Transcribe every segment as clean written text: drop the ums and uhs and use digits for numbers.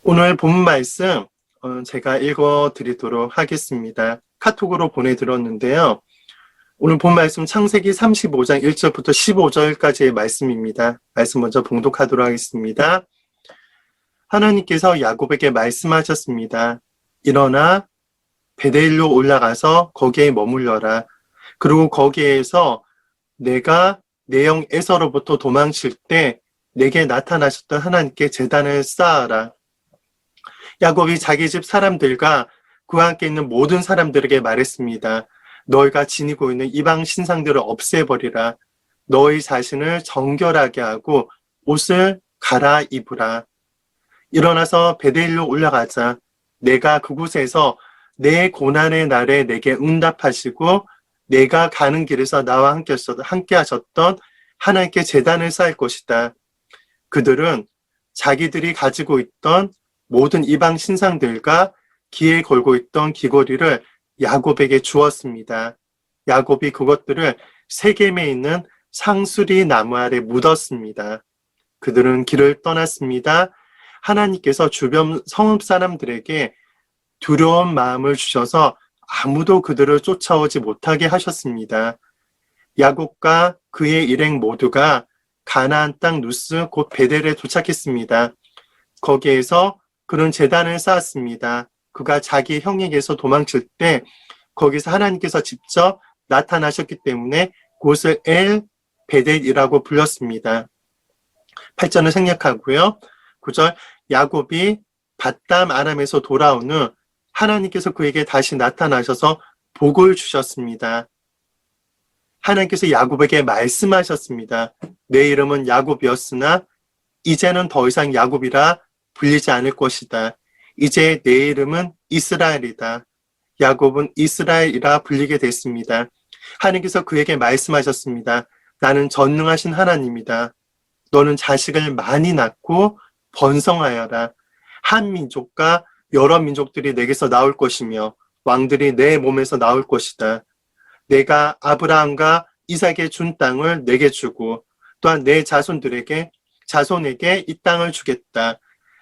오늘 본 말씀 제가 읽어 드리도록 하겠습니다. 카톡으로 보내드렸는데요. 오늘 본 말씀 창세기 35장 1절부터 15절까지의 말씀입니다. 말씀 먼저 봉독하도록 하겠습니다. 하나님께서 야곱에게 말씀하셨습니다. 일어나 베델로 올라가서 거기에 머물러라. 그리고 거기에서 내가 내 형 에서로부터 도망칠 때 내게 나타나셨던 하나님께 제단을 쌓아라. 야곱이 자기 집 사람들과 그와 함께 있는 모든 사람들에게 말했습니다. 너희가 지니고 있는 이방 신상들을 없애버리라. 너희 자신을 정결하게 하고 옷을 갈아입으라. 일어나서 베델로 올라가자. 내가 그곳에서 내 고난의 날에 내게 응답하시고 내가 가는 길에서 나와 함께 하셨던 하나님께 제단을 쌓을 것이다. 그들은 자기들이 가지고 있던 모든 이방 신상들과 귀에 걸고 있던 귀걸이를 야곱에게 주었습니다. 야곱이 그것들을 세겜에 있는 상수리 나무 아래 묻었습니다. 그들은 길을 떠났습니다. 하나님께서 주변 성읍 사람들에게 두려운 마음을 주셔서 아무도 그들을 쫓아오지 못하게 하셨습니다. 야곱과 그의 일행 모두가 가나안 땅 누스 곧 베델에 도착했습니다. 거기에서 그는 제단을 쌓았습니다. 그가 자기 형에게서 도망칠 때 거기서 하나님께서 직접 나타나셨기 때문에 그곳을 엘 베델이라고 불렀습니다. 8절을 생략하고요. 9절 야곱이 밧담 아람에서 돌아온 후 하나님께서 그에게 다시 나타나셔서 복을 주셨습니다. 하나님께서 야곱에게 말씀하셨습니다. 내 이름은 야곱이었으나 이제는 더 이상 야곱이라 불리지 않을 것이다. 이제 내 이름은 이스라엘이다. 야곱은 이스라엘이라 불리게 됐습니다. 하나님께서 그에게 말씀하셨습니다. 나는 전능하신 하나님이다. 너는 자식을 많이 낳고 번성하여라. 한 민족과 여러 민족들이 내게서 나올 것이며 왕들이 내 몸에서 나올 것이다. 내가 아브라함과 이삭에게 준 땅을 내게 주고 또한 내 자손에게 이 땅을 주겠다.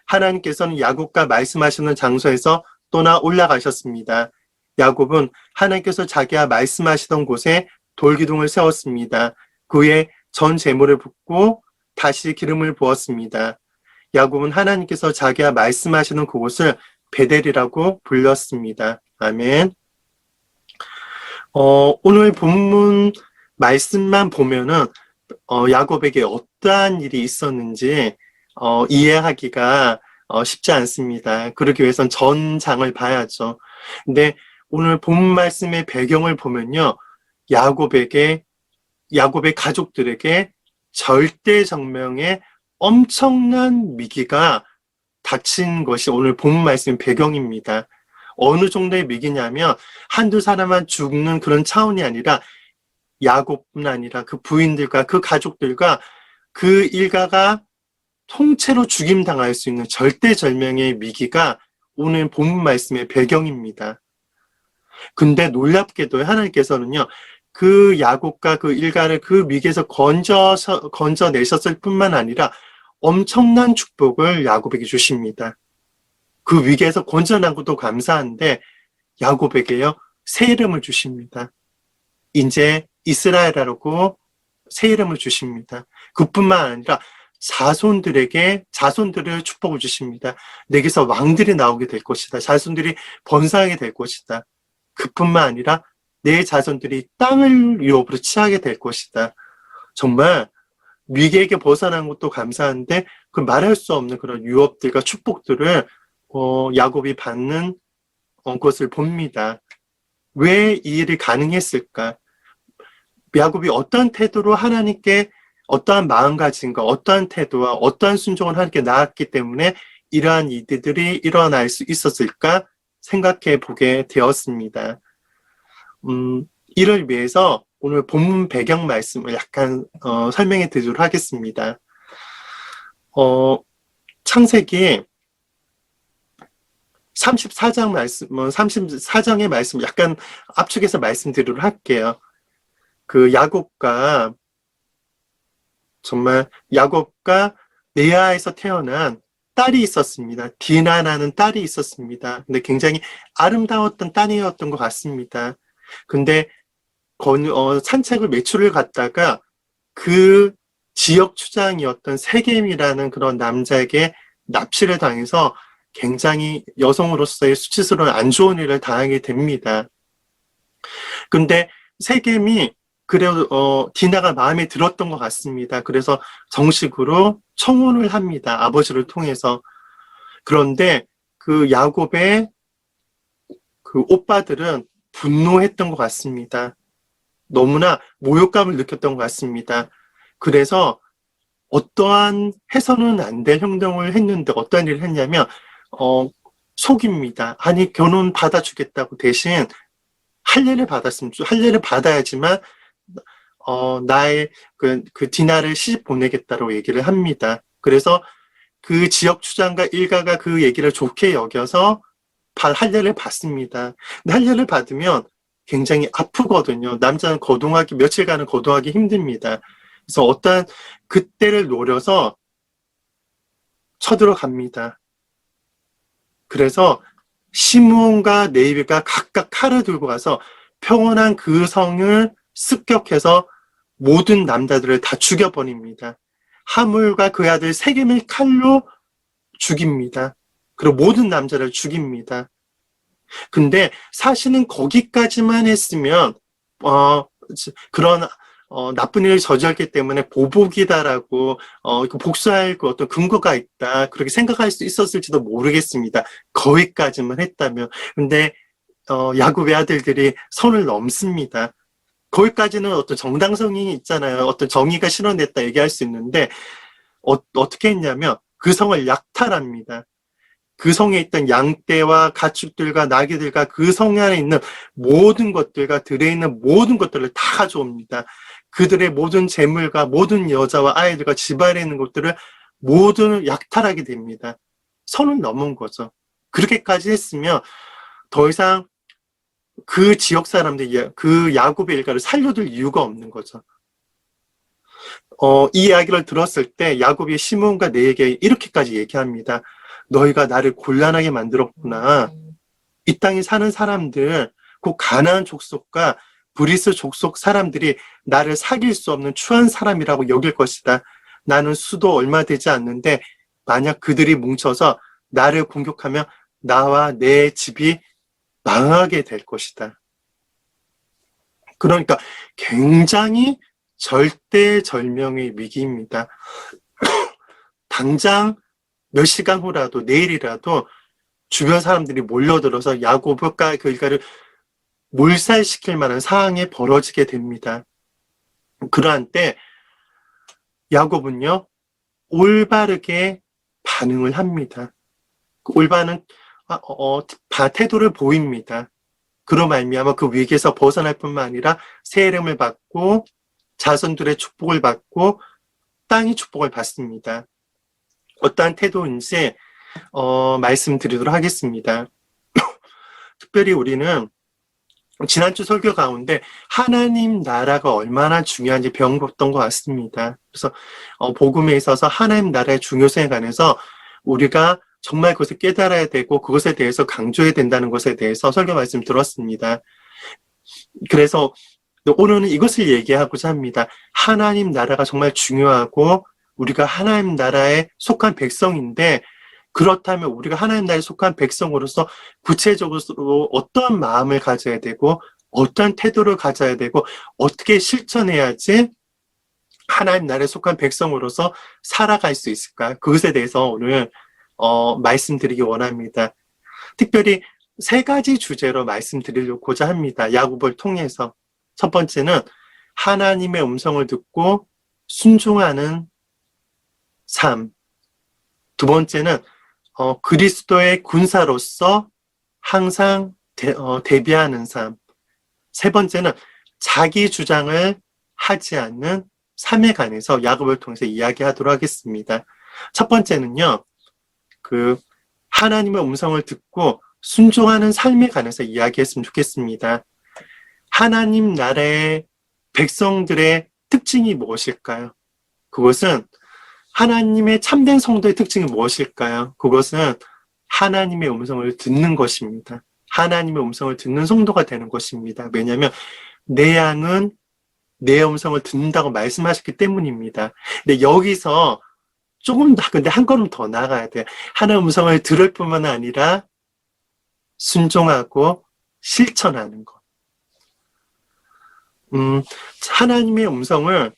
하나님께서는 야곱과 말씀하시는 장소에서 떠나 올라가셨습니다. 야곱은 하나님께서 자기와 말씀하시던 곳에 돌기둥을 세웠습니다. 그 위에 전 제물을 붓고 다시 기름을 부었습니다. 야곱은 하나님께서 자기와 말씀하시는 그곳을 베델이라고 불렀습니다. 아멘. 오늘 본문 말씀만 보면은 야곱에게 어떠한 일이 있었는지 이해하기가 쉽지 않습니다. 그러기 위해선 전장을 봐야죠. 근데 오늘 본문 말씀의 배경을 보면요. 야곱의 가족들에게 절대정명의 엄청난 위기가 닥친 것이 오늘 본문 말씀의 배경입니다. 어느 정도의 위기냐면 한두 사람만 죽는 그런 차원이 아니라 야곱뿐 아니라 그 부인들과 그 가족들과 그 일가가 통째로 죽임당할 수 있는 절대절명의 위기가 오늘 본문 말씀의 배경입니다. 근데 놀랍게도 하나님께서는요, 그 야곱과 그 일가를 그 위기에서 건져내셨을 뿐만 아니라 엄청난 축복을 야곱에게 주십니다. 그 위기에서 건져난 것도 감사한데 야곱에게요, 새 이름을 주십니다. 이제 이스라엘이라고 새 이름을 주십니다. 그뿐만 아니라 자손들을 축복을 주십니다. 내게서 왕들이 나오게 될 것이다. 자손들이 번성하게 될 것이다. 그뿐만 아니라 내 자손들이 땅을 유업으로 취하게 될 것이다. 정말 위기에게 벗어난 것도 감사한데 그 말할 수 없는 그런 유업들과 축복들을 야곱이 받는 것을 봅니다. 왜 이 일이 가능했을까? 야곱이 어떠한 태도로 하나님께 어떠한 마음가짐과 어떠한 태도와 어떠한 순종을 하나님께 나았기 때문에 이러한 일들이 일어날 수 있었을까 생각해 보게 되었습니다. 이를 위해서 오늘 본문 배경 말씀을 약간 설명해 드리도록 하겠습니다. 창세기 34장의 말씀 약간 압축해서 말씀드리도록 할게요. 그 야곱과 레아에서 태어난 딸이 있었습니다. 디나라는 딸이 있었습니다. 근데 굉장히 아름다웠던 딸이었던 것 같습니다. 근데 산책을 외출을 갔다가 그 지역 추장이었던 세겜이라는 그런 남자에게 납치를 당해서 굉장히 여성으로서의 수치스러운 안 좋은 일을 당하게 됩니다. 근데 세겜이 그래도 디나가 마음에 들었던 것 같습니다. 그래서 정식으로 청혼을 합니다. 아버지를 통해서. 그런데 그 야곱의 그 오빠들은 분노했던 것 같습니다. 너무나 모욕감을 느꼈던 것 같습니다. 그래서 어떠한 해서는 안 될 행동을 했는데 어떠한 일을 했냐면 속입니다. 아니 결혼 받아주겠다고 대신 할례를 받았으면 할례를 받아야지만 나의 그 디나를 시집 보내겠다고 얘기를 합니다. 그래서 그 지역 추장과 일가가 그 얘기를 좋게 여겨서 할례를 받습니다. 근데 할례를 받으면 굉장히 아프거든요. 남자는 거동하기 며칠간은 거동하기 힘듭니다. 그래서 어떠한 그때를 노려서 쳐들어갑니다. 그래서 시므온과 레위가 각각 칼을 들고 가서 평온한 그 성을 습격해서 모든 남자들을 다 죽여버립니다. 하물과 그 아들 세겜을 칼로 죽입니다. 그리고 모든 남자를 죽입니다. 근데 사실은 거기까지만 했으면 그런 나쁜 일을 저질렀기 때문에 보복이다라고 복수할 그 어떤 근거가 있다 그렇게 생각할 수 있었을지도 모르겠습니다. 거기까지만 했다면. 근데 야곱의 아들들이 선을 넘습니다. 거기까지는 어떤 정당성이 있잖아요. 어떤 정의가 실현됐다 얘기할 수 있는데 어떻게 했냐면 그 성을 약탈합니다. 그 성에 있던 양떼와 가축들과 나귀들과 그 성 안에 있는 모든 것들과 들에 있는 모든 것들을 다 가져옵니다. 그들의 모든 재물과 모든 여자와 아이들과 집안에 있는 것들을 모두 약탈하게 됩니다. 선을 넘은 거죠. 그렇게까지 했으면 더 이상 그 지역 사람들이 그 야곱의 일가를 살려둘 이유가 없는 거죠. 이 이야기를 들었을 때 야곱이 시므온과 네에게 이렇게까지 얘기합니다. 너희가 나를 곤란하게 만들었구나. 이 땅에 사는 사람들, 그 가나안 족속과 브리스 족속 사람들이 나를 사귈 수 없는 추한 사람이라고 여길 것이다. 나는 수도 얼마 되지 않는데 만약 그들이 뭉쳐서 나를 공격하면 나와 내 집이 망하게 될 것이다. 그러니까 굉장히 절대절명의 위기입니다. 당장 몇 시간 후라도 내일이라도 주변 사람들이 몰려들어서 야곱과 그 일가를 몰살시킬 만한 상황이 벌어지게 됩니다. 그러한 때 야곱은요 올바르게 반응을 합니다. 올바른 태도를 보입니다. 그로 말미암아 그 위기에서 벗어날 뿐만 아니라 새 이름을 받고 자손들의 축복을 받고 땅의 축복을 받습니다. 어떠한 태도인지 말씀드리도록 하겠습니다. 특별히 우리는 지난주 설교 가운데 하나님 나라가 얼마나 중요한지 배웠던 것 같습니다. 그래서 복음에 있어서 하나님 나라의 중요성에 관해서 우리가 정말 그것을 깨달아야 되고 그것에 대해서 강조해야 된다는 것에 대해서 설교 말씀 들었습니다. 그래서 오늘은 이것을 얘기하고자 합니다. 하나님 나라가 정말 중요하고 우리가 하나님 나라에 속한 백성인데 그렇다면 우리가 하나님 나라에 속한 백성으로서 구체적으로 어떠한 마음을 가져야 되고 어떠한 태도를 가져야 되고 어떻게 실천해야지 하나님 나라에 속한 백성으로서 살아갈 수 있을까? 그것에 대해서 오늘 말씀드리기 원합니다. 특별히 세 가지 주제로 말씀드리려고자 합니다. 야곱을 통해서. 첫 번째는 하나님의 음성을 듣고 순종하는 삶. 두 번째는 그리스도의 군사로서 항상 대비하는 삶. 세 번째는 자기 주장을 하지 않는 삶에 관해서 야곱을 통해서 이야기하도록 하겠습니다. 첫 번째는요, 하나님의 음성을 듣고 순종하는 삶에 관해서 이야기했으면 좋겠습니다. 하나님 나라의 백성들의 특징이 무엇일까요? 그것은 하나님의 참된 성도의 특징이 무엇일까요? 그것은 하나님의 음성을 듣는 것입니다. 하나님의 음성을 듣는 성도가 되는 것입니다. 왜냐하면 내 양은 내 음성을 듣는다고 말씀하셨기 때문입니다. 근데 여기서 조금 더, 근데 한 걸음 더 나가야 돼요. 하나님의 음성을 들을 뿐만 아니라 순종하고 실천하는 것. 하나님의 음성을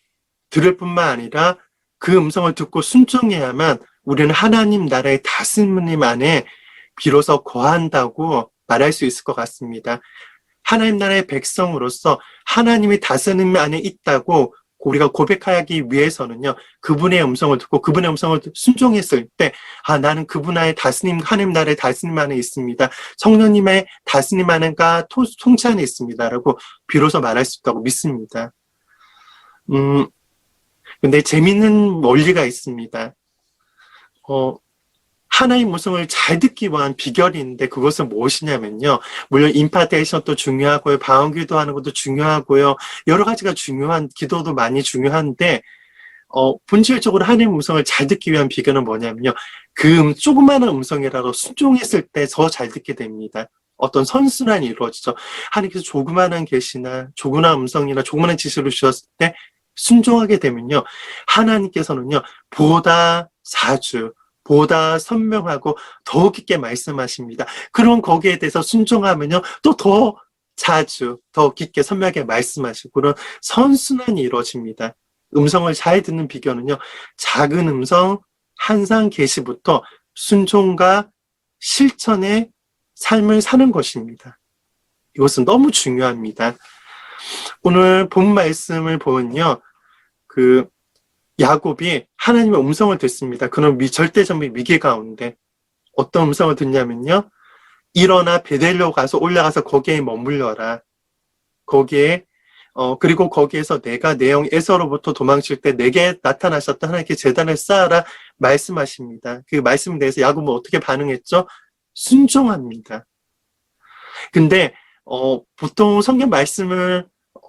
들을 뿐만 아니라 그 음성을 듣고 순종해야만 우리는 하나님 나라의 다스림 안에 비로소 거한다고 말할 수 있을 것 같습니다. 하나님 나라의 백성으로서 하나님이 다스림 안에 있다고 우리가 고백하기 위해서는요, 그분의 음성을 듣고 그분의 음성을 순종했을 때, 나는 그분의 다스림, 하나님 나라의 다스림 안에 있습니다. 성령님의 다스림 안에가 통치 안에 있습니다라고 비로소 말할 수 있다고 믿습니다. 근데 재밌는 원리가 있습니다. 하나님 음성을 잘 듣기 위한 비결이 있는데 그것은 무엇이냐면요. 물론 임파테이션도 중요하고요. 방언기도 하는 것도 중요하고요. 여러 가지가 중요한, 기도도 많이 중요한데 본질적으로 하나님 음성을 잘 듣기 위한 비결은 뭐냐면요. 그 조그마한 음성이라도 순종했을 때 더 잘 듣게 됩니다. 어떤 선순환이 이루어지죠. 하나님께서 조그마한 계시나 조그마한 음성이나 조그마한 지시를 주셨을 때 순종하게 되면요. 하나님께서는요. 보다 자주 보다 선명하고 더 깊게 말씀하십니다. 그럼 거기에 대해서 순종하면요. 또 더 자주, 더 깊게 선명하게 말씀하시고 그런 선순환이 이루어집니다. 음성을 잘 듣는 비결은요. 작은 음성, 한상 계시부터 순종과 실천의 삶을 사는 것입니다. 이것은 너무 중요합니다. 오늘 본 말씀을 보면요. 야곱이 하나님의 음성을 듣습니다. 그런 절대적인 위기 가운데 어떤 음성을 듣냐면요. 일어나 베델로 가서 올라가서 거기에 머물러라. 거기에 그리고 거기에서 내가 내 형 에서로부터 도망칠 때 내게 나타나셨던 하나님께 제단을 쌓아라 말씀하십니다. 그 말씀에 대해서 야곱은 어떻게 반응했죠? 순종합니다. 근데 보통 성경 말씀을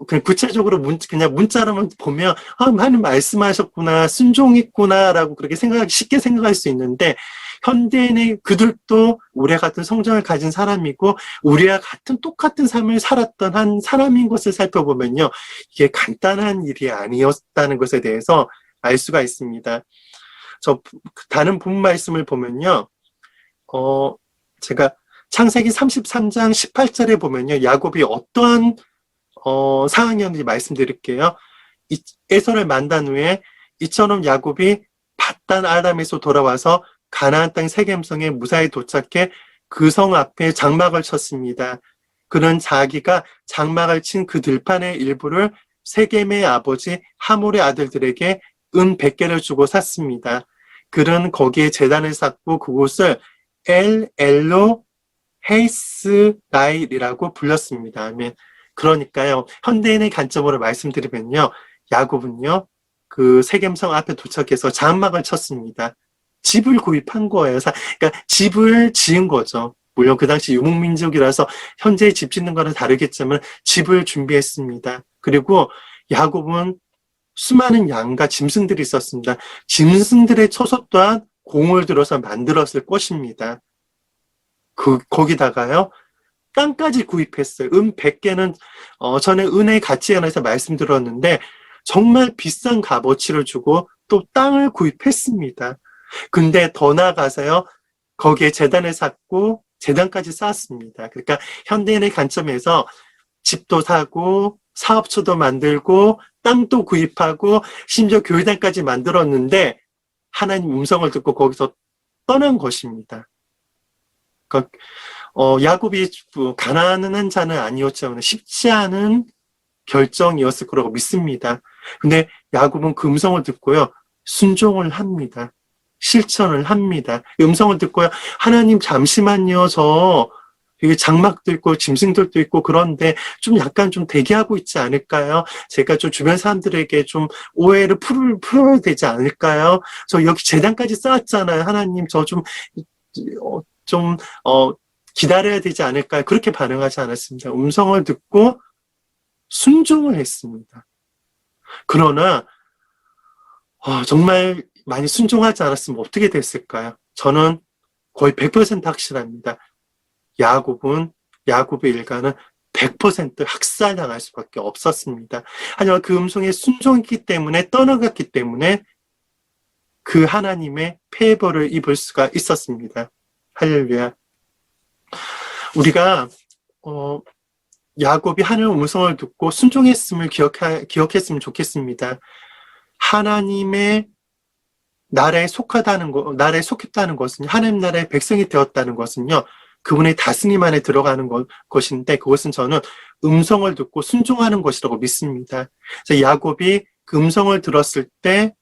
그냥 구체적으로 그냥 문자로만 보면 하나님 말씀하셨구나, 순종했구나라고 그렇게 쉽게 생각할 수 있는데 현대인의 그들도 우리와 같은 성장을 가진 사람이고 우리와 같은 똑같은 삶을 살았던 한 사람인 것을 살펴보면요. 이게 간단한 일이 아니었다는 것에 대해서 알 수가 있습니다. 다른 본 말씀을 보면요. 제가 창세기 33장 18절에 보면요. 야곱이 어떠한 상황이었는지 말씀드릴게요. 에서를 만난 후에 이처럼 야곱이 밧단 아람에서 돌아와서 가나안 땅 세겜성에 무사히 도착해 그 성 앞에 장막을 쳤습니다. 그는 자기가 장막을 친 그 들판의 일부를 세겜의 아버지 하몰의 아들들에게 은 100개를 주고 샀습니다. 그는 거기에 제단을 쌓고 그곳을 엘로 헤이스라일이라고 불렀습니다. 그러니까요, 현대인의 관점으로 말씀드리면요, 야곱은요, 그 세겜성 앞에 도착해서 장막을 쳤습니다. 집을 구입한 거예요. 그러니까 집을 지은 거죠. 물론 그 당시 유목민족이라서 현재 집 짓는 거는 다르겠지만 집을 준비했습니다. 그리고 야곱은 수많은 양과 짐승들이 있었습니다. 짐승들의 처소 또한 공을 들어서 만들었을 것입니다. 거기다가요, 땅까지 구입했어요. 100개는, 전에 은의 가치에 관해서 말씀드렸는데, 정말 비싼 값어치를 주고 또 땅을 구입했습니다. 근데 더 나아가서요, 거기에 제단을 쌓고 제단까지 쌓았습니다. 그러니까 현대인의 관점에서 집도 사고, 사업소도 만들고, 땅도 구입하고, 심지어 교회당까지 만들었는데, 하나님 음성을 듣고 거기서 떠난 것입니다. 그러니까 야곱이 가난한 자는 아니었지만 쉽지 않은 결정이었을 거라고 믿습니다. 근데 야곱은 그 음성을 듣고요. 순종을 합니다. 실천을 합니다. 음성을 듣고요. 하나님 잠시만요. 여기 장막도 있고 짐승들도 있고 그런데 좀 약간 좀 대기하고 있지 않을까요? 제가 좀 주변 사람들에게 좀 오해를 풀어야 되지 않을까요? 저 여기 제단까지 쌓았잖아요. 하나님 좀 기다려야 되지 않을까요? 그렇게 반응하지 않았습니다. 음성을 듣고 순종을 했습니다. 그러나 정말 많이 순종하지 않았으면 어떻게 됐을까요? 저는 거의 100% 확실합니다. 야곱의 일가는 100% 학살당할 수밖에 없었습니다. 하지만 그 음성에 순종했기 때문에, 떠나갔기 때문에 그 하나님의 페이버를 입을 수가 있었습니다. 할렐루야. 우리가 야곱이 하늘 음성을 듣고 순종했음을 기억했으면 좋겠습니다. 하나님의 나라에 속했다는 것은, 하나님 나라의 백성이 되었다는 것은요, 그분의 다스림 안에 들어가는 것인데, 그것은 저는 음성을 듣고 순종하는 것이라고 믿습니다. 그래서 야곱이 그 음성을 들었을 때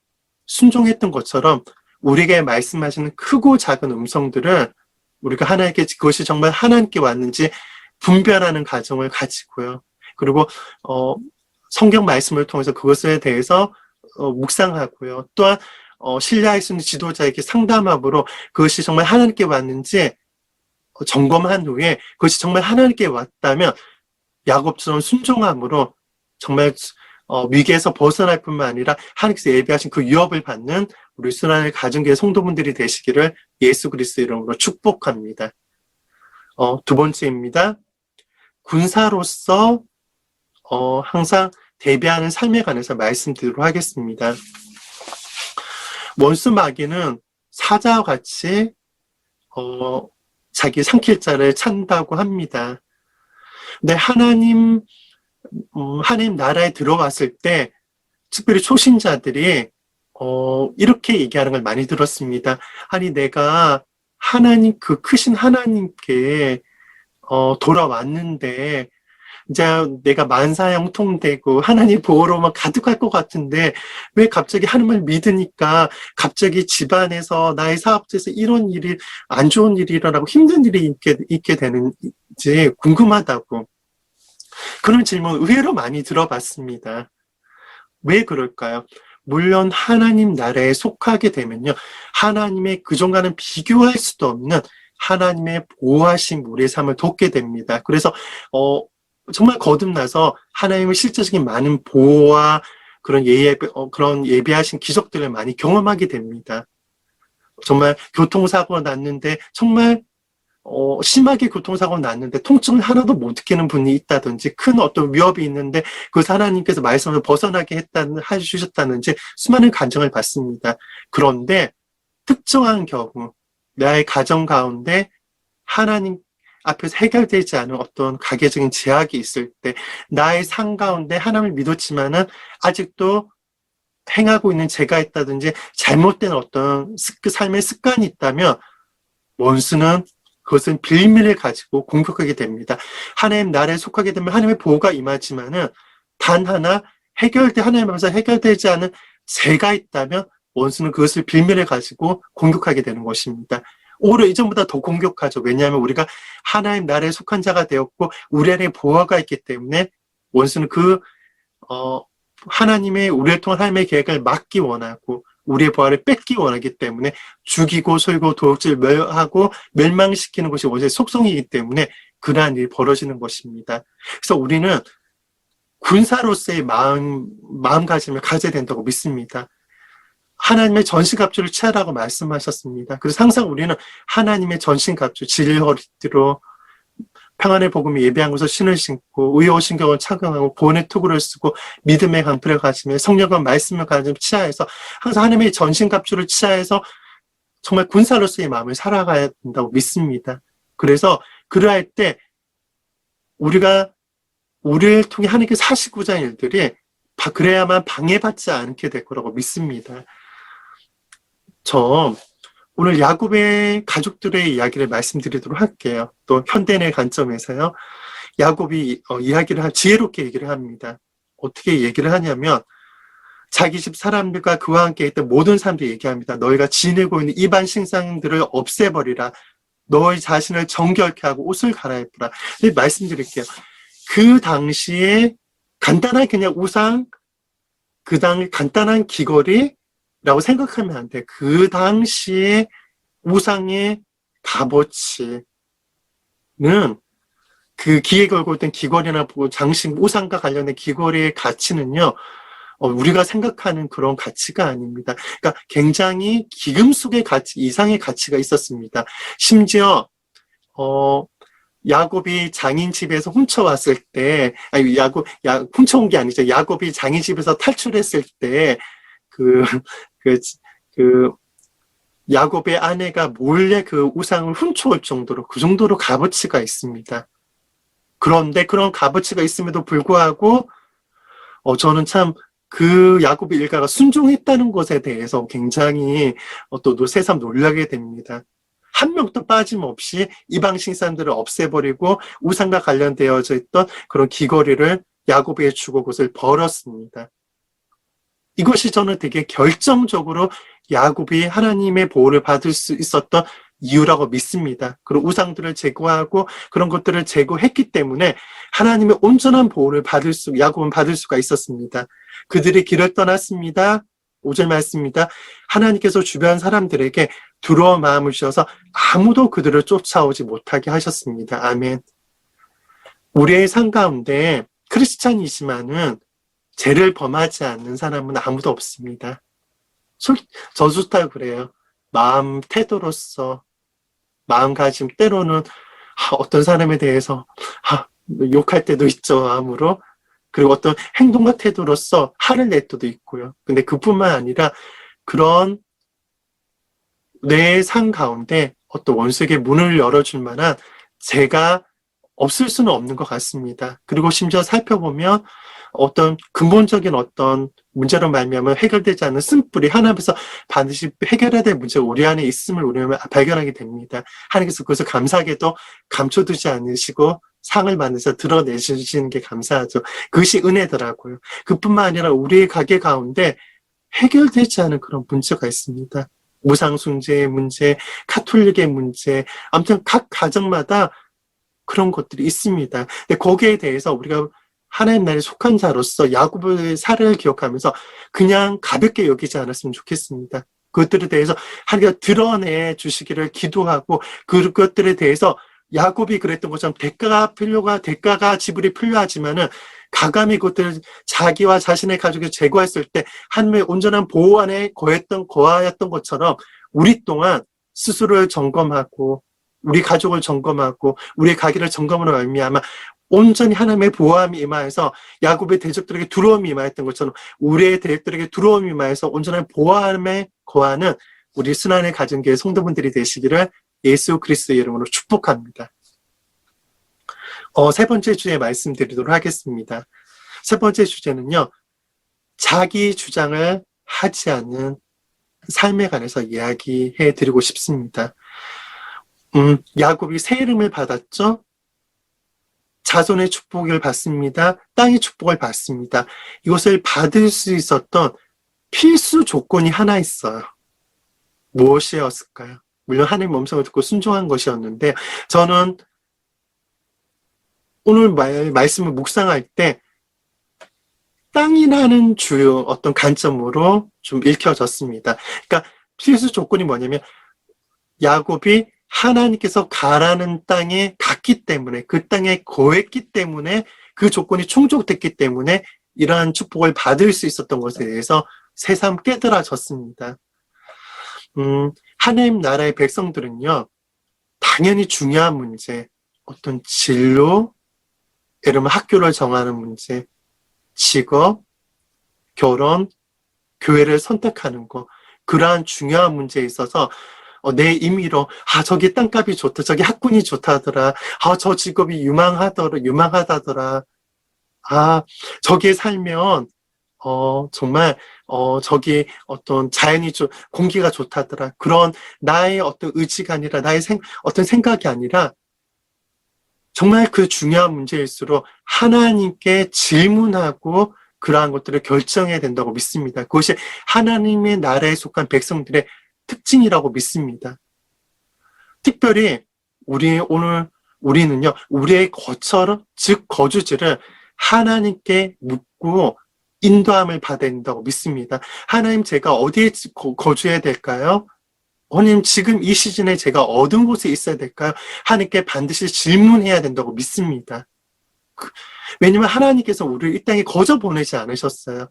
순종했던 것처럼, 우리에게 말씀하시는 크고 작은 음성들을 우리가 하나님께, 그것이 정말 하나님께 왔는지 분별하는 과정을 가지고요. 그리고 성경 말씀을 통해서 그것에 대해서 묵상하고요. 또한 신뢰할 수 있는 지도자에게 상담함으로 그것이 정말 하나님께 왔는지 점검한 후에 그것이 정말 하나님께 왔다면 야곱처럼 순종함으로 정말 위기에서 벗어날 뿐만 아니라 하나님께서 예비하신 그 유업을 받는 우리 순환의 가정교회 성도분들이 되시기를 예수 그리스도 이름으로 축복합니다. 두 번째입니다. 군사로서 항상 대비하는 삶에 관해서 말씀드리도록 하겠습니다. 원수 마귀는 사자와 같이 자기 삼킬 자를 찾는다고 합니다. 근데 하나님 나라에 들어왔을 때 특별히 초신자들이 이렇게 얘기하는 걸 많이 들었습니다. 아니 내가 하나님, 그 크신 하나님께 돌아왔는데 이제 내가 만사형통되고 하나님 보호로만 가득할 것 같은데 왜 갑자기 하나님을 믿으니까 갑자기 집안에서 나의 사업에서 이런 일이, 안 좋은 일이 일어나고 힘든 일이 있게 되는지 궁금하다고. 그런 질문 의외로 많이 들어봤습니다. 왜 그럴까요? 물론 하나님 나라에 속하게 되면요, 하나님의 그전과는 비교할 수도 없는 하나님의 보호하신 우리의 삶을 돕게 됩니다. 그래서 정말 거듭나서 하나님의 실제적인 많은 보호와 그런 그런 예비하신 기적들을 많이 경험하게 됩니다. 정말 교통사고가 났는데, 정말 심하게 교통사고가 났는데 통증을 하나도 못 느끼는 분이 있다든지, 큰 어떤 위협이 있는데 그것을 하나님께서 말씀을 벗어나게 해주셨다든지 수많은 간증을 받습니다. 그런데 특정한 경우 나의 가정 가운데 하나님 앞에서 해결되지 않은 어떤 가계적인 제약이 있을 때, 나의 삶 가운데 하나님을 믿었지만은 아직도 행하고 있는 죄가 있다든지 잘못된 어떤 삶의 습관이 있다면 원수는 그것은 빌미를 가지고 공격하게 됩니다. 하나님 나라에 속하게 되면 하나님의 보호가 임하지만은 단 하나 하나님 앞에서 해결되지 않은 죄가 있다면 원수는 그것을 빌미를 가지고 공격하게 되는 것입니다. 오히려 이전보다 더 공격하죠. 왜냐하면 우리가 하나님 나라에 속한 자가 되었고 우리 안에 보호가 있기 때문에 원수는 하나님의, 우리를 통한 하나님의 계획을 막기 원하고 우리의 보호를 뺏기 원하기 때문에 죽이고 솔고 도둑질 멸하고 멸망시키는 것이 원수의 속성이기 때문에 그러한 일이 벌어지는 것입니다. 그래서 우리는 군사로서의 마음가짐을 가져야 된다고 믿습니다. 하나님의 전신갑주를 취하라고 말씀하셨습니다. 그래서 항상 우리는 하나님의 전신갑주, 진리의 허리띠로 평안의 복음을 예비한 것을 신을 신고 의호신경을 착용하고 구원의 투구를 쓰고 믿음의 강풀을 가지며 성령과 말씀을 가지며 치하해서 항상 하나님의 전신갑주를 치하해서 정말 군사로서의 마음을 살아가야 된다고 믿습니다. 그래서 그러할 때 우리를 통해 하나님께서 하시고자 하는 일들이 그래야만 방해받지 않게 될 거라고 믿습니다. 오늘 야곱의 가족들의 이야기를 말씀드리도록 할게요. 또 현대인의 관점에서요. 야곱이 지혜롭게 얘기를 합니다. 어떻게 얘기를 하냐면 자기 집 사람들과 그와 함께 있던 모든 사람들이 얘기합니다. 너희가 지니고 있는 이방 신상들을 없애버리라. 너희 자신을 정결케 하고 옷을 갈아입으라. 말씀드릴게요. 그 당시에 간단한 그냥 우상, 간단한 귀걸이 라고 생각하면 안 돼. 그 당시에 우상의 값어치는 그 귀에 걸고 있던 귀걸이나 장식, 우상과 관련된 귀걸이의 가치는요, 우리가 생각하는 그런 가치가 아닙니다. 그러니까 굉장히 기금속의 가치 이상의 가치가 있었습니다. 심지어 야곱이 장인 집에서 훔쳐왔을 때, 아니, 훔쳐온 게 아니죠. 야곱이 장인 집에서 탈출했을 때, 그, 그, 그, 야곱의 아내가 몰래 그 우상을 훔쳐올 정도로, 그 정도로 값어치가 있습니다. 그런데 그런 값어치가 있음에도 불구하고, 저는 참, 그 야곱의 일가가 순종했다는 것에 대해서 굉장히 또 새삼 놀라게 됩니다. 한 명도 빠짐없이 이방신 사람들을 없애버리고 우상과 관련되어져 있던 그런 귀걸이를 야곱에게 주고 그것을 벌었습니다. 이것이 저는 되게 결정적으로 야곱이 하나님의 보호를 받을 수 있었던 이유라고 믿습니다. 그리고 우상들을 제거하고 그런 것들을 제거했기 때문에 하나님의 온전한 보호를 야곱은 받을 수가 있었습니다. 그들이 길을 떠났습니다. 5절 말씀입니다. 하나님께서 주변 사람들에게 두려운 마음을 주셔서 아무도 그들을 쫓아오지 못하게 하셨습니다. 아멘. 우리의 삶 가운데 크리스찬이지만은 죄를 범하지 않는 사람은 아무도 없습니다. 저조차 그래요. 마음 태도로서, 마음가짐 때로는 어떤 사람에 대해서 욕할 때도 있죠, 마음으로. 그리고 어떤 행동과 태도로서 화를 낼 때도 있고요. 근데 그뿐만 아니라 그런 내 삶 가운데 어떤 원수에게 문을 열어줄 만한 죄가 없을 수는 없는 것 같습니다. 그리고 심지어 살펴보면 어떤 근본적인 어떤 문제로 말미암아 해결되지 않는 쓴뿌리 하나님께서 반드시 해결해야 될 문제가 우리 안에 있음을 우리는 발견하게 됩니다. 하나님께서 그것을 감사하게도 감춰두지 않으시고 상을 만드셔 드러내주시는 게 감사하죠. 그것이 은혜더라고요. 그뿐만 아니라 우리의 가게 가운데 해결되지 않은 그런 문제가 있습니다. 무상숭배의 문제, 카톨릭의 문제, 아무튼 각 가정마다 그런 것들이 있습니다. 근데 거기에 대해서 우리가 하나님 나라에 속한 자로서 야곱의 사례를 기억하면서 그냥 가볍게 여기지 않았으면 좋겠습니다. 그것들에 대해서 하나님께서 드러내 주시기를 기도하고 그것들에 대해서 야곱이 그랬던 것처럼 대가가 지불이 필요하지만은 가감히 그것들을 자기와 자신의 가족을 제거했을 때 하나님의 온전한 보호 안에 거하였던 것처럼 우리 또한 스스로를 점검하고 우리 가족을 점검하고 우리의 가기를 점검으로 말미암아 온전히 하나님의 보호함이 임하여서 야곱의 대적들에게 두려움이 임하였던 것처럼 우리의 대적들에게 두려움이 임하여서 온전한 보호함에 거하는 우리 순환의 가정교회 성도분들이 되시기를 예수 그리스도의 이름으로 축복합니다. 세 번째 주제 말씀드리도록 하겠습니다. 세 번째 주제는요, 자기 주장을 하지 않는 삶에 관해서 이야기해 드리고 싶습니다. 야곱이 새 이름을 받았죠? 자손의 축복을 받습니다. 땅의 축복을 받습니다. 이것을 받을 수 있었던 필수 조건이 하나 있어요. 무엇이었을까요? 물론 하나님의 음성을 듣고 순종한 것이었는데 저는 오늘 말씀을 묵상할 때 땅이라는 주요 어떤 관점으로 좀 읽혀졌습니다. 그러니까 필수 조건이 뭐냐면 야곱이 하나님께서 가라는 땅에 갔기 때문에 그 땅에 거했기 때문에 그 조건이 충족됐기 때문에 이러한 축복을 받을 수 있었던 것에 대해서 새삼 깨달아졌습니다. 하나님 나라의 백성들은요, 당연히 중요한 문제, 어떤 진로, 예를 들면 학교를 정하는 문제, 직업, 결혼, 교회를 선택하는 거, 그러한 중요한 문제에 있어서 내 임의로 저기 땅값이 좋다, 저기 학군이 좋다더라, 저 직업이 유망하다더라, 저기에 살면 정말 저기 어떤 자연이 공기가 좋다더라, 그런 나의 어떤 의지가 아니라 나의 어떤 생각이 아니라 정말 그 중요한 문제일수록 하나님께 질문하고 그러한 것들을 결정해야 된다고 믿습니다. 그것이 하나님의 나라에 속한 백성들의 특징이라고 믿습니다. 특별히 우리는요, 우리의 거처를, 즉 거주지를 하나님께 묻고 인도함을 받아야 된다고 믿습니다. 하나님, 제가 어디에 거주해야 될까요? 하나님, 지금 이 시즌에 제가 어떤 곳에 있어야 될까요? 하나님께 반드시 질문해야 된다고 믿습니다. 왜냐면 하나님께서 우리를 이 땅에 거저 보내지 않으셨어요.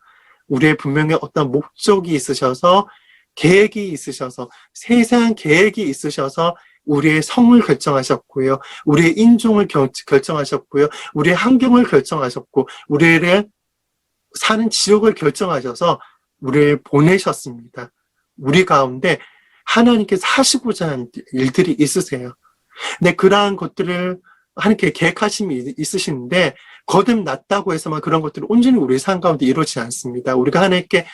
우리의 분명히 어떤 목적이 있으셔서 계획이 있으셔서 세세한 계획이 있으셔서 우리의 성을 결정하셨고요. 우리의 인종을 결정하셨고요. 우리의 환경을 결정하셨고 우리를 사는 지역을 결정하셔서 우리를 보내셨습니다. 우리 가운데 하나님께서 하시고자 하는 일들이 있으세요. 근데 그러한 것들을 하나님께 계획하심이 있으신데 거듭났다고 해서만 그런 것들이 온전히 우리의 삶 가운데 이루어지지 않습니다. 우리가 하나님께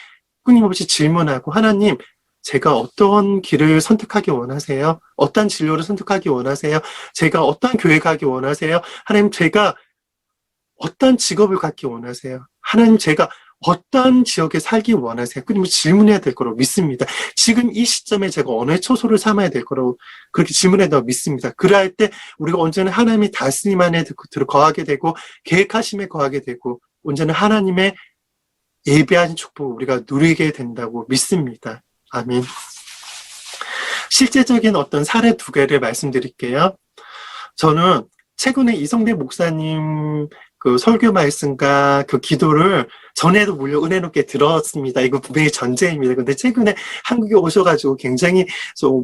끊임없이 질문하고 하나님 제가 어떤 길을 선택하기 원하세요? 어떤 진로를 선택하기 원하세요? 제가 어떤 교회 가기 원하세요? 하나님 제가 어떤 직업을 갖기 원하세요? 하나님 제가 어떤 지역에 살기 원하세요? 끊임없이 질문해야 될 거라고 믿습니다. 지금 이 시점에 제가 어느 초소를 삼아야 될 거라고 그렇게 질문해야 된다고 믿습니다. 그럴 때 우리가 언제나 하나님이 다스림 안에 거하게 되고 계획하심에 거하게 되고 언제나 하나님의 예배하신 축복을 우리가 누리게 된다고 믿습니다. 아멘. 실제적인 어떤 사례 2개를 말씀드릴게요. 저는 최근에 이성대 목사님 그 설교 말씀과 그 기도를 전에도 물론 은혜롭게 들었습니다. 이거 분명히 전제입니다. 근데 최근에 한국에 오셔가지고 굉장히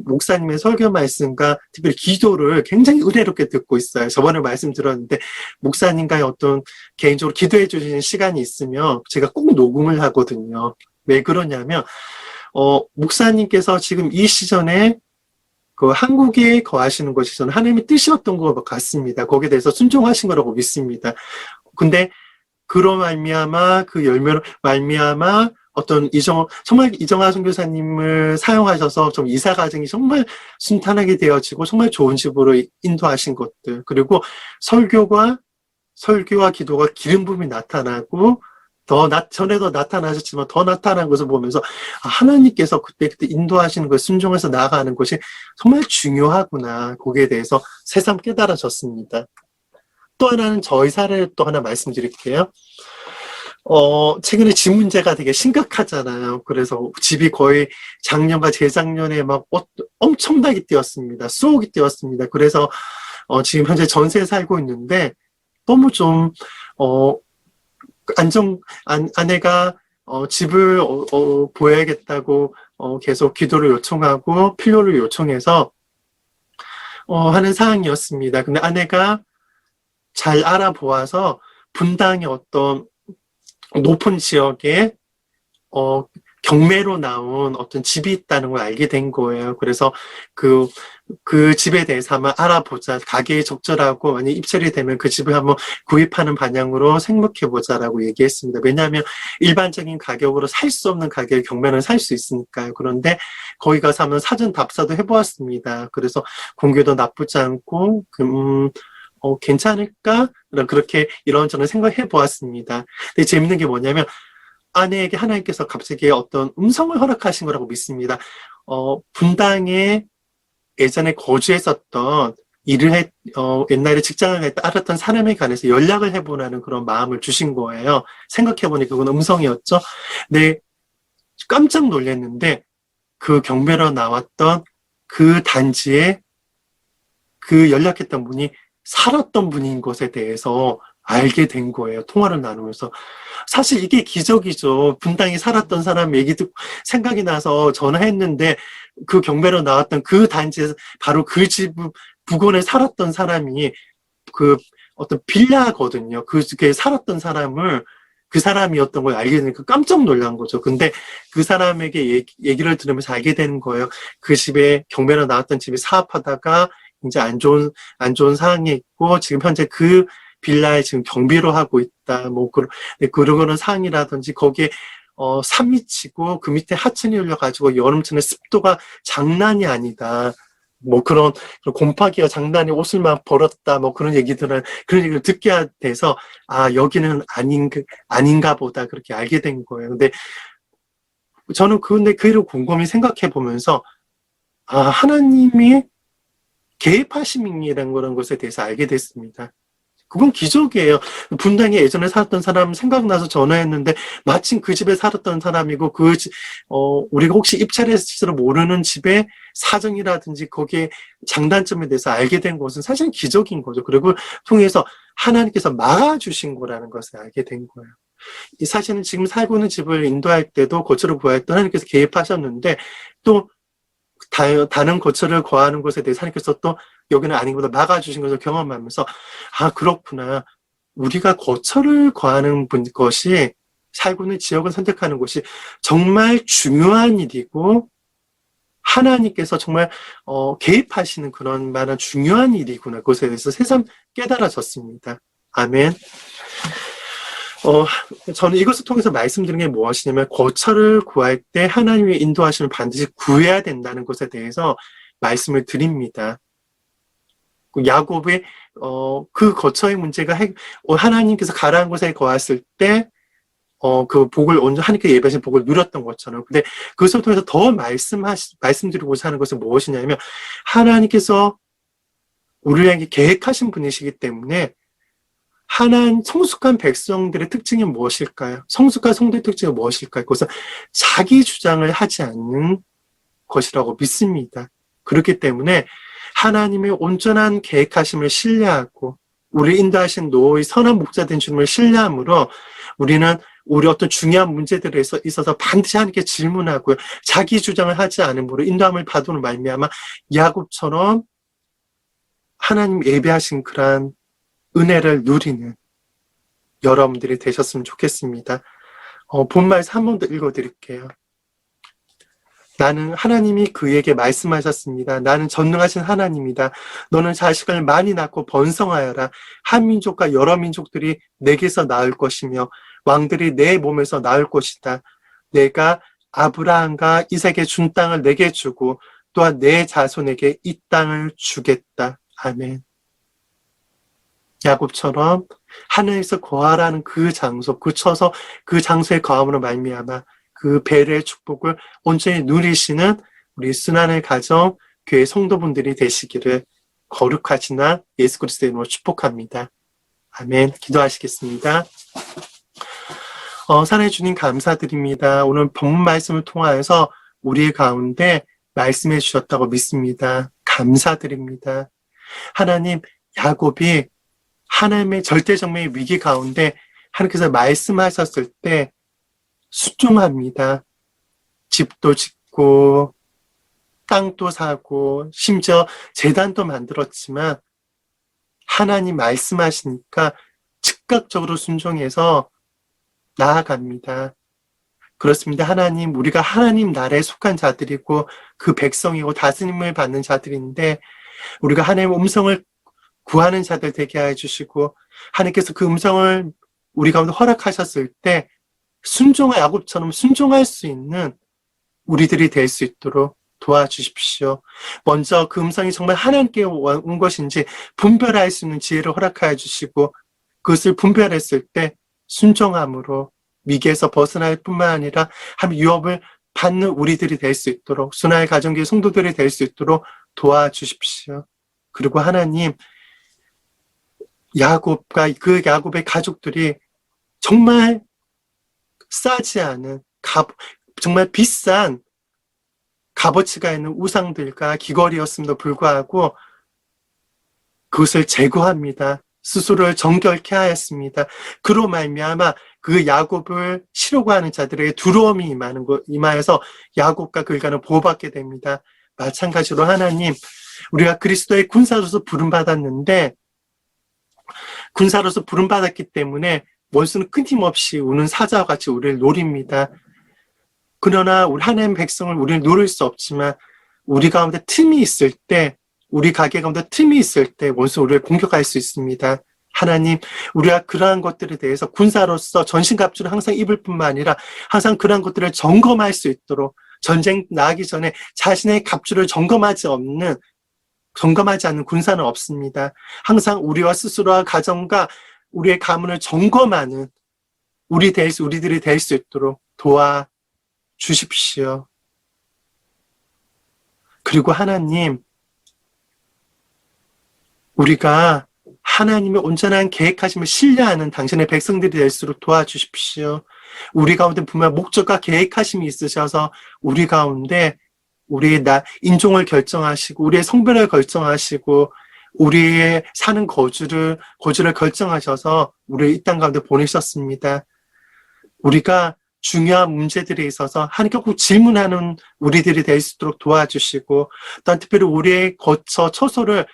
목사님의 설교 말씀과 특별히 기도를 굉장히 은혜롭게 듣고 있어요. 저번에 말씀 들었는데 목사님과의 어떤 개인적으로 기도해 주시는 시간이 있으면 제가 꼭 녹음을 하거든요. 왜 그러냐면 목사님께서 지금 이 시즌에 그 한국에 거하시는 것이 저는 하나님의 뜻이었던 것 같습니다. 거기에 대해서 순종하신 거라고 믿습니다. 근데 그런 말미암아 그 열매로 말미암아 어떤 정말 이정하 선교사님을 사용하셔서 좀 이사 과정이 정말 순탄하게 되어지고 정말 좋은 집으로 인도하신 것들 그리고 설교와 기도가 기름 부음이 나타나고 전에도 나타나셨지만 더 나타난 것을 보면서 하나님께서 그때 인도하시는 것, 순종해서 나아가는 것이 정말 중요하구나. 거기에 대해서 새삼 깨달아졌습니다. 또 하나는 저희 사례를 또 하나 말씀드릴게요. 최근에 집 문제가 되게 심각하잖아요. 그래서 집이 거의 작년과 재작년에 막 엄청나게 뛰었습니다. 수억이 뛰었습니다. 그래서 지금 현재 전세에 살고 있는데 너무 좀 아내가 집을 보여야겠다고 계속 기도를 요청하고 필요를 요청해서 하는 상황이었습니다. 근데 아내가 잘 알아보아서 분당의 어떤 높은 지역에 경매로 나온 어떤 집이 있다는 걸 알게 된 거예요. 그래서 그 집에 대해서 한번 알아보자. 가격이 적절하고 만약 입찰이 되면 그 집을 한번 구입하는 방향으로 생각해보자라고 얘기했습니다. 왜냐하면 일반적인 가격으로 살 수 없는 가격에 경매는 살 수 있으니까요. 그런데 거기 가서 한번 사전 답사도 해보았습니다. 그래서 공교도 나쁘지 않고 괜찮을까? 그렇게 이런저런 생각해 보았습니다. 근데 재밌는 게 뭐냐면 아내에게 하나님께서 갑자기 어떤 음성을 허락하신 거라고 믿습니다. 분당에 예전에 거주했었던 옛날에 직장을 알았던 사람에 관해서 연락을 해보라는 그런 마음을 주신 거예요. 생각해보니까 그건 음성이었죠. 네, 깜짝 놀랐는데 그 경매로 나왔던 그 단지에 그 연락했던 분이 살았던 분인 것에 대해서 알게 된 거예요. 통화를 나누면서. 사실 이게 기적이죠. 분당에 살았던 사람 얘기 듣고 생각이 나서 전화했는데 그 경매로 나왔던 그 단지에서 바로 그 집 부근에 살았던 사람이 그 어떤 빌라거든요. 그게 살았던 사람을 그 사람이었던 걸 알게 되니까 깜짝 놀란 거죠. 근데 그 사람에게 얘기를 들으면서 알게 되는 거예요. 그 집에 경매로 나왔던 집에 사업하다가 이제 안 좋은 상황이 있고, 지금 현재 그 빌라에 지금 경비로 하고 있다. 뭐, 그런 상황이라든지, 거기에, 산 밑이고, 그 밑에 하천이 흘려가지고, 여름철에 습도가 장난이 아니다. 뭐, 그런 곰팡이가 장난이 옷을 막 벌었다. 뭐, 그런 얘기를 듣게 돼서, 여기는 아닌가 보다. 그렇게 알게 된 거예요. 근데, 저는 근데 그 일을 곰곰이 생각해 보면서, 하나님이 개입하심이라는 그런 것에 대해서 알게 됐습니다. 그건 기적이에요. 분당에 예전에 살았던 사람 생각나서 전화했는데 마침 그 집에 살았던 사람이고 우리가 혹시 입찰했을지도 모르는 집의 사정이라든지 거기에 장단점에 대해서 알게 된 것은 사실 기적인 거죠. 그리고 통해서 하나님께서 막아주신 거라는 것을 알게 된 거예요. 이 사실은 지금 살고 있는 집을 인도할 때도 거처를 구할 때 하나님께서 개입하셨는데 또 다른 거처를 구하는 것에 대해서 하나님께서 또 여기는 아니구나 막아주신 것을 경험하면서 아 그렇구나. 우리가 거처를 구하는 것이 살고 있는 지역을 선택하는 것이 정말 중요한 일이고 하나님께서 정말 개입하시는 그런 만한 중요한 일이구나. 그것에 대해서 새삼 깨달아졌습니다. 아멘. 저는 이것을 통해서 말씀드린 게 무엇이냐면 거처를 구할 때 하나님의 인도하심을 반드시 구해야 된다는 것에 대해서 말씀을 드립니다. 야곱의 그 거처의 문제가 하나님께서 가라한 곳에 거했을 때 그 복을 하나님께 예배하신 복을 누렸던 것처럼. 근데 그것을 통해서 더 말씀드리고자 하는 것은 무엇이냐면 하나님께서 우리에게 계획하신 분이시기 때문에 성숙한 백성들의 특징이 무엇일까요? 성숙한 성도의 특징이 무엇일까요? 그것은 자기 주장을 하지 않는 것이라고 믿습니다. 그렇기 때문에 하나님의 온전한 계획하심을 신뢰하고 우리 인도하신 노의 선한 목자된 주님을 신뢰함으로 우리는 우리 어떤 중요한 문제들에 있어서 반드시 하나님께 질문하고요. 자기 주장을 하지 않음으로 인도함을 받으로 말미암아 야곱처럼 하나님 예배하신 그러한 은혜를 누리는 여러분들이 되셨으면 좋겠습니다. 본말에서 한 번 더 읽어드릴게요. 나는 하나님이 그에게 말씀하셨습니다. 나는 전능하신 하나님이다. 너는 자식을 많이 낳고 번성하여라. 한 민족과 여러 민족들이 내게서 나올 것이며 왕들이 내 몸에서 나올 것이다. 내가 아브라함과 이삭에게 준 땅을 내게 주고 또한 내 자손에게 이 땅을 주겠다. 아멘. 야곱처럼 하늘에서 거하라는 그 장소, 그 장소에 거함으로 말미암아 그 배려의 축복을 온전히 누리시는 우리 순환의 가정, 교회 성도분들이 되시기를 거룩하시나 예수 그리스도의 이름으로 축복합니다. 아멘. 기도하시겠습니다. 사랑해 주님 감사드립니다. 오늘 본문 말씀을 통하여서 우리 가운데 말씀해 주셨다고 믿습니다. 감사드립니다. 하나님, 야곱이 하나님의 절대정명의 위기 가운데 하나님께서 말씀하셨을 때 순종합니다. 집도 짓고 땅도 사고 심지어 재단도 만들었지만 하나님 말씀하시니까 즉각적으로 순종해서 나아갑니다. 그렇습니다. 하나님, 우리가 하나님 나라에 속한 자들이고 그 백성이고 다스림을 받는 자들인데 우리가 하나님의 음성을 구하는 자들 되게 해주시고 하나님께서 그 음성을 우리 가운데 허락하셨을 때 야곱처럼 순종할 수 있는 우리들이 될 수 있도록 도와주십시오. 먼저 그 음성이 정말 하나님께 온 것인지 분별할 수 있는 지혜를 허락하여 주시고 그것을 분별했을 때 순종함으로 위기에서 벗어날 뿐만 아니라 한 유업을 받는 우리들이 될 수 있도록 순환의 가정교회 성도들이 될 수 있도록 도와주십시오. 그리고 하나님, 야곱의 가족들이 정말 싸지 않은 정말 비싼 값어치가 있는 우상들과 귀걸이였음에도 불구하고 그것을 제거합니다. 스스로를 정결케 하였습니다. 그로 말미암아 그 야곱을 싫어하고 하는 자들에게 두려움이 임하여서 야곱과 그 일가는 보호받게 됩니다. 마찬가지로 하나님, 우리가 그리스도의 군사로서 부름받았는데 군사로서 부름받았기 때문에 원수는 끊임없이 우는 사자와 같이 우리를 노립니다. 그러나 우리 하나님 백성을 우리를 노릴 수 없지만 우리 가운데 틈이 있을 때, 우리 가게 가운데 틈이 있을 때 원수는 우리를 공격할 수 있습니다. 하나님, 우리가 그러한 것들에 대해서 군사로서 전신갑주를 항상 입을 뿐만 아니라 항상 그러한 것들을 점검할 수 있도록 전쟁 나기 전에 자신의 갑주를 점검하지 않는 군사는 없습니다. 항상 우리와 스스로와 가정과 우리의 가문을 점검하는 우리들이 될 수 있도록 도와주십시오. 그리고 하나님, 우리가 하나님의 온전한 계획하심을 신뢰하는 당신의 백성들이 될수록 도와주십시오. 우리 가운데 분명 목적과 계획하심이 있으셔서 우리 가운데 우리의 인종을 결정하시고 우리의 성별을 결정하시고 우리의 사는 거주를 결정하셔서 우리를 이 땅 가운데 보내셨습니다. 우리가 중요한 문제들에 있어서 하나님께 꼭 질문하는 우리들이 될 수 있도록 도와주시고, 또한 특별히 우리의 거처, 처소를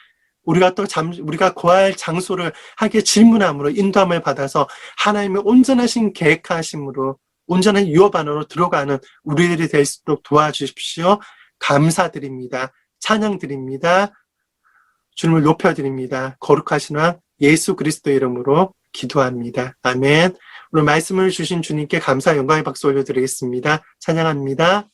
우리가 거할 장소를 하게 질문함으로 인도함을 받아서 하나님의 온전하신 계획하심으로 온전한 유업 안으로 들어가는 우리들이 될 수 있도록 도와주십시오. 감사드립니다. 찬양드립니다. 주님을 높여드립니다. 거룩하신 왕 예수 그리스도 이름으로 기도합니다. 아멘. 오늘 말씀을 주신 주님께 감사 영광의 박수 올려드리겠습니다. 찬양합니다.